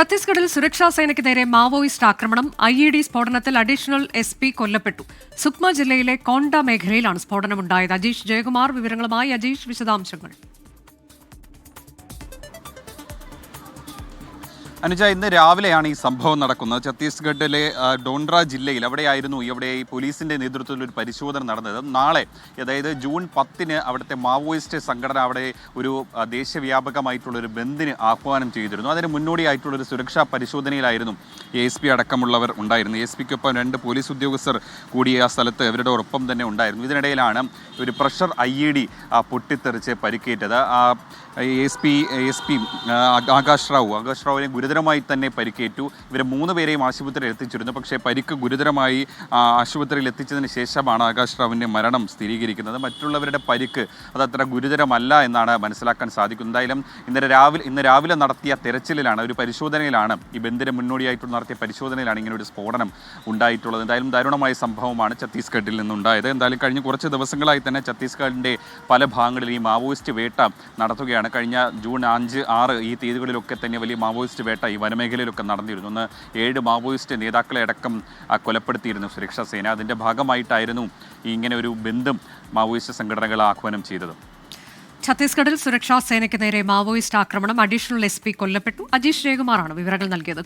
ഛത്തീസ്ഗഡിൽ സുരക്ഷാ സേനയ്ക്ക് നേരെ മാവോയിസ്റ്റ് ആക്രമണം. IED സ്ഫോടനത്തിൽ അഡീഷണൽ SP കൊല്ലപ്പെട്ടു. സുക്മ ജില്ലയിലെ കോണ്ട മേഖലയിലാണ് സ്ഫോടനമുണ്ടായത്. അജീഷ് ജയകുമാർ വിവരങ്ങളുമായി. അജീഷ്, വിശദാംശങ്ങൾ. അനുജ, ഇന്ന് രാവിലെയാണ് ഈ സംഭവം നടക്കുന്നത്. ഛത്തീസ്ഗഡിലെ ഡോണ്ട്ര ജില്ലയിൽ അവിടെ ഈ പോലീസിന്റെ നേതൃത്വത്തിൽ ഒരു പരിശോധന നടന്നത്. നാളെ, അതായത് ജൂൺ 10-ന് അവിടുത്തെ മാവോയിസ്റ്റ് സംഘടന അവിടെ ഒരു ദേശവ്യാപകമായിട്ടുള്ളൊരു ബന്ദിന് ആഹ്വാനം ചെയ്തിരുന്നു. അതിന് മുന്നോടിയായിട്ടുള്ളൊരു സുരക്ഷാ പരിശോധനയിലായിരുന്നു ASP അടക്കമുള്ളവർ ഉണ്ടായിരുന്നു. ASPക്കൊപ്പം 2 പോലീസ് ഉദ്യോഗസ്ഥർ കൂടി ആ സ്ഥലത്ത് അവരുടെ ഒപ്പം തന്നെ ഉണ്ടായിരുന്നു. ഇതിനിടയിലാണ് ഒരു പ്രഷർ IED പൊട്ടിത്തെറിച്ച് പരിക്കേറ്റത്. ASP ആകാശ് റാവുവിനെ ഗുരുതരമായി തന്നെ പരിക്കേറ്റു. ഇവരെ 3 പേരെയും ആശുപത്രിയിൽ എത്തിച്ചിരുന്നു. പക്ഷേ പരിക്ക് ഗുരുതരമായി ആശുപത്രിയിൽ എത്തിച്ചതിന് ശേഷമാണ് ആകാശ് റാവുവിൻ്റെ മരണം സ്ഥിരീകരിക്കുന്നത്. മറ്റുള്ളവരുടെ പരിക്ക് അതത്ര ഗുരുതരമല്ല എന്നാണ് മനസ്സിലാക്കാൻ സാധിക്കുന്നത്. എന്തായാലും ഇന്ന് രാവിലെ നടത്തിയ തെരച്ചിലിലാണ്, ഒരു പരിശോധനയിലാണ്, ഈ ബന്ദിന് മുന്നോടിയായിട്ട് നടത്തിയ പരിശോധനയിലാണ് ഇങ്ങനെ ഒരു സ്ഫോടനം ഉണ്ടായിട്ടുള്ളത്. എന്തായാലും ദാരുണമായ സംഭവമാണ് ഛത്തീസ്ഗഡിൽ നിന്നുണ്ടായത്. എന്തായാലും കഴിഞ്ഞ കുറച്ച് ദിവസങ്ങളായി തന്നെ ഛത്തീസ്ഗഡിൻ്റെ പല ഭാഗങ്ങളിൽ ഈ മാവോയിസ്റ്റ് വേട്ട നടത്തുകയാണ്. കഴിഞ്ഞ ജൂൺ 5, 6 ഈ തീയതികളിലൊക്കെ തന്നെ വലിയ മാവോയിസ്റ്റ് വേട്ട ഈ വനമേഖലയിലൊക്കെ നടന്നിരുന്നു. ഒന്ന് 7 മാവോയിസ്റ്റ് നേതാക്കളെ അടക്കം കൊലപ്പെടുത്തിയിരുന്നു സുരക്ഷാ സേന. അതിൻ്റെ ഭാഗമായിട്ടായിരുന്നു ഇങ്ങനെ ഒരു ബന്ധം മാവോയിസ്റ്റ് സംഘടനകൾ ആഹ്വാനം ചെയ്തത്. ഛത്തീസ്ഗഡിൽ സുരക്ഷാ സേനയ്ക്ക് നേരെ മാവോയിസ്റ്റ് ആക്രമണം. അഡീഷണൽ SP കൊല്ലപ്പെട്ടു. അജീഷ് ജയകുമാറാണ് വിവരങ്ങൾ നൽകിയത്.